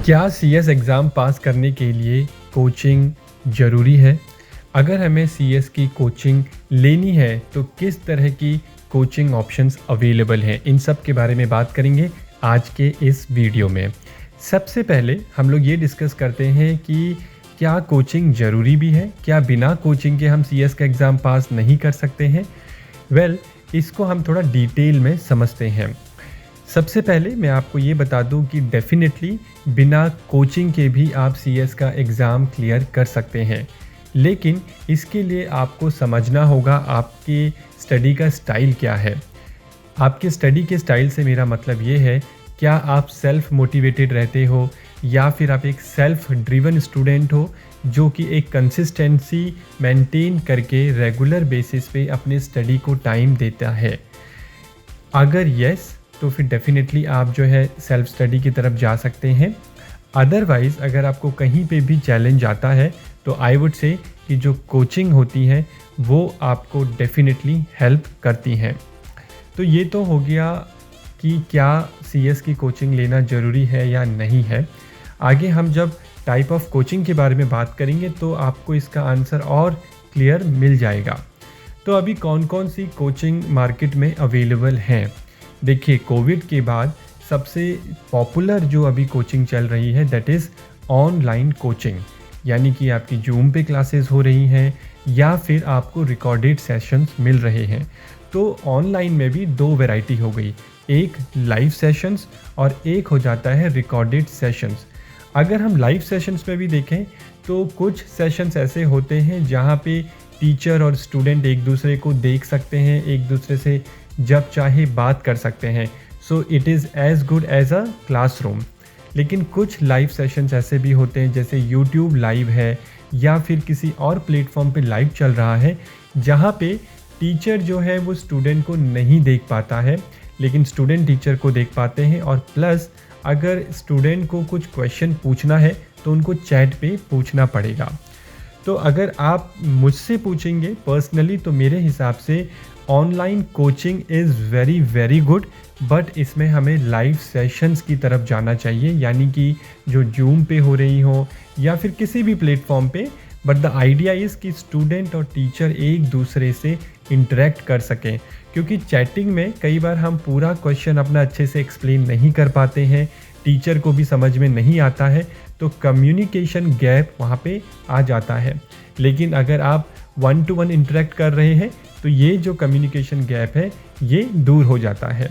क्या CS exam pass करने के लिए कोचिंग ज़रूरी है? अगर हमें सीएस की कोचिंग लेनी है तो किस तरह की कोचिंग ऑप्शंस अवेलेबल हैं? इन सब के बारे में बात करेंगे आज के इस वीडियो में। सबसे पहले हम लोग ये डिस्कस करते हैं कि क्या कोचिंग ज़रूरी भी है? क्या बिना कोचिंग के हम सीएस का एग्ज़ाम पास नहीं कर सकते हैं? इसको हम थोड़ा डिटेल में समझते हैं। सबसे पहले मैं आपको ये बता दूं कि डेफ़िनेटली बिना कोचिंग के भी आप सीएस का एग्ज़ाम क्लियर कर सकते हैं, लेकिन इसके लिए आपको समझना होगा आपके स्टडी का स्टाइल क्या है। आपके स्टडी के स्टाइल से मेरा मतलब ये है, क्या आप सेल्फ मोटिवेटेड रहते हो या फिर आप एक सेल्फ ड्रिवन स्टूडेंट हो जो कि एक कंसिस्टेंसी मेंटेन करके रेगुलर बेसिस पे अपने स्टडी को टाइम देता है। अगर यस तो फिर डेफ़िनेटली आप जो है सेल्फ स्टडी की तरफ जा सकते हैं। अदरवाइज़ अगर आपको कहीं पे भी चैलेंज आता है तो आई वुड से कि जो कोचिंग होती है वो आपको डेफ़िनेटली हेल्प करती हैं। तो ये तो हो गया कि क्या सीएस की कोचिंग लेना ज़रूरी है या नहीं है। आगे हम जब टाइप ऑफ कोचिंग के बारे में बात करेंगे तो आपको इसका आंसर और क्लियर मिल जाएगा। तो अभी कौन कौन सी कोचिंग मार्केट में अवेलेबल हैं? देखिए, कोविड के बाद सबसे पॉपुलर जो अभी कोचिंग चल रही है दैट इज़ ऑनलाइन कोचिंग, यानी कि आपकी जूम पे क्लासेस हो रही हैं या फिर आपको रिकॉर्डेड सेशंस मिल रहे हैं। तो ऑनलाइन में भी दो वैरायटी हो गई, एक लाइव सेशंस और एक हो जाता है रिकॉर्डेड सेशंस। अगर हम लाइव सेशंस में भी देखें तो कुछ सेशंस ऐसे होते हैं जहाँ पे टीचर और स्टूडेंट एक दूसरे को देख सकते हैं, एक दूसरे से जब चाहे बात कर सकते हैं। So it is as good as a classroom. लेकिन कुछ लाइव सेशंस ऐसे भी होते हैं जैसे यूट्यूब लाइव है या फिर किसी और प्लेटफॉर्म पे लाइव चल रहा है, जहाँ पे टीचर जो है वो स्टूडेंट को नहीं देख पाता है, लेकिन स्टूडेंट टीचर को देख पाते हैं। और प्लस अगर स्टूडेंट को कुछ क्वेश्चन पूछना है तो उनको चैट पे पूछना पड़ेगा। तो अगर आप मुझसे पूछेंगे पर्सनली तो मेरे हिसाब से online coaching is very very good, but इसमें हमें लाइव सेशंस की तरफ जाना चाहिए, यानी कि जो जूम पे हो रही हो या फिर किसी भी प्लेटफॉर्म पे। बट द आइडिया इज़ कि स्टूडेंट और टीचर एक दूसरे से इंटरेक्ट कर सकें, क्योंकि चैटिंग में कई बार हम पूरा क्वेश्चन अपना अच्छे से एक्सप्लेन नहीं कर पाते हैं, टीचर को भी समझ में नहीं आता है, तो कम्युनिकेशन गैप वहाँ पे आ जाता है। लेकिन अगर आप 1 to 1 इंटरेक्ट कर रहे हैं तो ये जो कम्युनिकेशन गैप है ये दूर हो जाता है।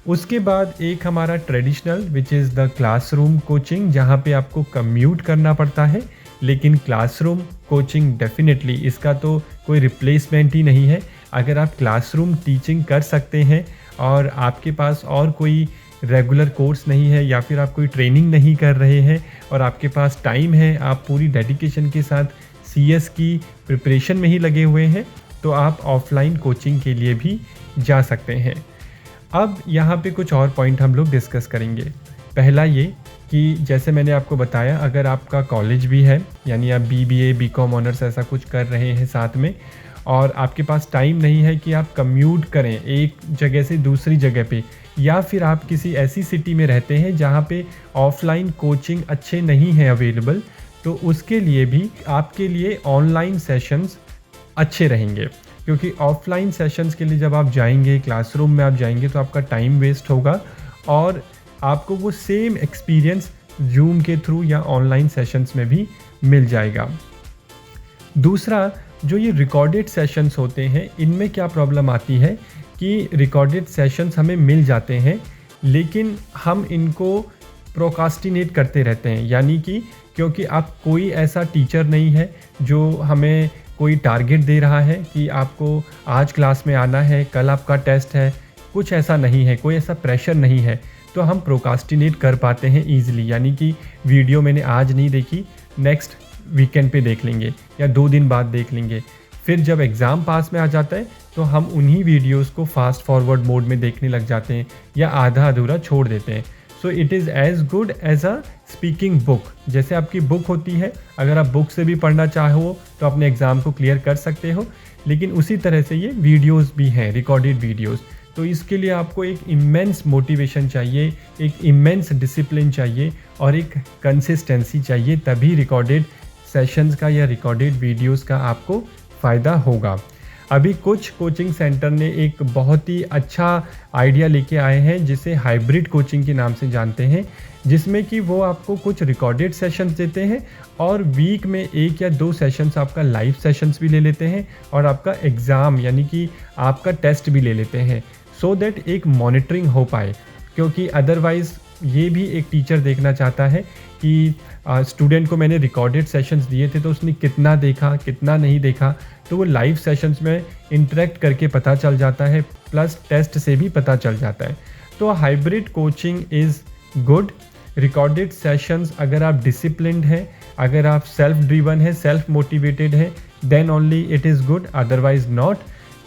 उसके बाद एक हमारा traditional which is the classroom coaching, जहाँ पे आपको कम्यूट करना पड़ता है, लेकिन क्लासरूम कोचिंग डेफिनेटली इसका तो कोई रिप्लेसमेंट ही नहीं है। अगर आप क्लासरूम टीचिंग कर सकते हैं और आपके पास और कोई रेगुलर कोर्स नहीं है या फिर आप कोई ट्रेनिंग नहीं कर रहे हैं और आपके पास टाइम है, आप पूरी डेडिकेशन के साथ सीएस की प्रिपरेशन में ही लगे हुए हैं, तो आप ऑफलाइन कोचिंग के लिए भी जा सकते हैं। अब यहाँ पे कुछ और पॉइंट हम लोग डिस्कस करेंगे। पहला ये कि जैसे मैंने आपको बताया, अगर आपका कॉलेज भी है, यानी आप बीबीए बीकॉम ऑनर्स ऐसा कुछ कर रहे हैं साथ में, और आपके पास टाइम नहीं है कि आप कम्यूट करें एक जगह से दूसरी जगह पे, या फिर आप किसी ऐसी सिटी में रहते हैं जहाँ पे ऑफलाइन कोचिंग अच्छे नहीं हैं अवेलेबल, तो उसके लिए भी आपके लिए ऑनलाइन सेशंस अच्छे रहेंगे। क्योंकि ऑफलाइन सेशंस के लिए जब आप जाएंगे, क्लासरूम में आप जाएंगे, तो आपका टाइम वेस्ट होगा और आपको वो सेम एक्सपीरियंस जूम के थ्रू या ऑनलाइन सेशंस में भी मिल जाएगा। दूसरा, जो ये रिकॉर्डेड सेशंस होते हैं, इनमें क्या प्रॉब्लम आती है कि रिकॉर्डेड सेशंस हमें मिल जाते हैं, लेकिन हम इनको प्रोकास्टिनेट करते रहते हैं, यानी कि क्योंकि आप कोई ऐसा टीचर नहीं है जो हमें कोई टारगेट दे रहा है कि आपको आज क्लास में आना है, कल आपका टेस्ट है, कुछ ऐसा नहीं है, कोई ऐसा प्रेशर नहीं है, तो हम प्रोकास्टिनेट कर पाते हैं ईज़िली। यानी कि वीडियो मैंने आज नहीं देखी, नेक्स्ट वीकेंड पे देख लेंगे या 2 दिन बाद देख लेंगे। फिर जब एग्ज़ाम पास में आ जाता है तो हम उन्हीं वीडियोस को फास्ट फॉरवर्ड मोड में देखने लग जाते हैं या आधा अधूरा छोड़ देते हैं। So it is as good as a speaking book. जैसे आपकी बुक होती है, अगर आप बुक से भी पढ़ना चाहो तो अपने एग्ज़ाम को क्लियर कर सकते हो, लेकिन उसी तरह से ये वीडियोस भी हैं, रिकॉर्डेड वीडियोस। तो इसके लिए आपको एक इमेंस मोटिवेशन चाहिए, एक इमेंस डिसिप्लिन चाहिए और एक कंसिस्टेंसी चाहिए, तभी रिकॉर्डेड सेशंस का या रिकॉर्डेड वीडियोस का आपको फ़ायदा होगा। अभी कुछ कोचिंग सेंटर ने एक बहुत ही अच्छा आइडिया लेके आए हैं जिसे हाइब्रिड कोचिंग के नाम से जानते हैं, जिसमें कि वो आपको कुछ रिकॉर्डेड सेशंस देते हैं और वीक में 1 या 2 सेशंस आपका लाइव सेशंस भी ले लेते हैं और आपका एग्ज़ाम यानी कि आपका टेस्ट भी ले लेते हैं, सो दैट एक मॉनिटरिंग हो पाए। क्योंकि अदरवाइज़ ये भी एक टीचर देखना चाहता है कि स्टूडेंट को मैंने रिकॉर्डेड सेशंस दिए थे तो उसने कितना देखा, कितना नहीं देखा, तो वो लाइव सेशंस में इंटरेक्ट करके पता चल जाता है, प्लस टेस्ट से भी पता चल जाता है। तो hybrid coaching is good. Recorded sessions अगर आप डिसिप्लिन्ड हैं, अगर आप सेल्फ ड्रिवन है, सेल्फ मोटिवेटेड है, then only it is good, otherwise not.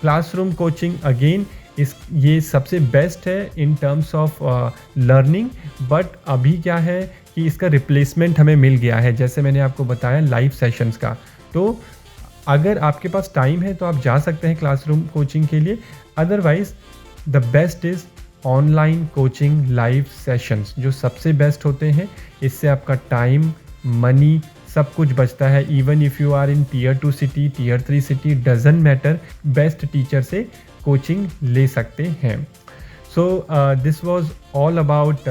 Classroom coaching again ये सबसे बेस्ट है in terms of learning, but अभी क्या है कि इसका रिप्लेसमेंट हमें मिल गया है, जैसे मैंने आपको बताया लाइव सेशंस का। तो अगर आपके पास टाइम है तो आप जा सकते हैं क्लासरूम कोचिंग के लिए, otherwise the best is online coaching live sessions, जो सबसे बेस्ट होते हैं। इससे आपका टाइम, मनी सब कुछ बचता है। Even if you are in Tier 2 city, Tier 3 city, doesn't matter, best teacher से कोचिंग ले सकते हैं। So this was all about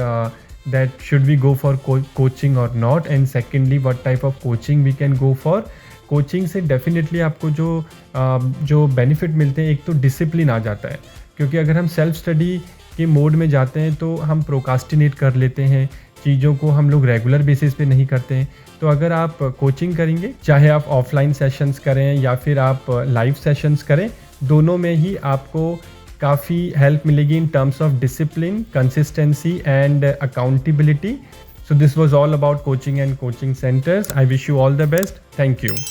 that should we go for coaching or not, and secondly what type of coaching we can go for। Coaching से definitely आपको जो benefit मिलते हैं, एक तो डिसिप्लिन आ जाता है, क्योंकि अगर हम सेल्फ स्टडी के मोड में जाते हैं तो हम प्रोकास्टिनेट कर लेते हैं, चीज़ों को हम लोग रेगुलर बेसिस पे नहीं करते हैं। तो अगर आप कोचिंग करेंगे, चाहे आप ऑफलाइन सेशंस करें या फिर आप लाइव सेशंस करें, दोनों में ही आपको काफ़ी हेल्प मिलेगी इन terms of discipline, consistency and accountability. So this was all about coaching and coaching centers. I wish you all the best. Thank you.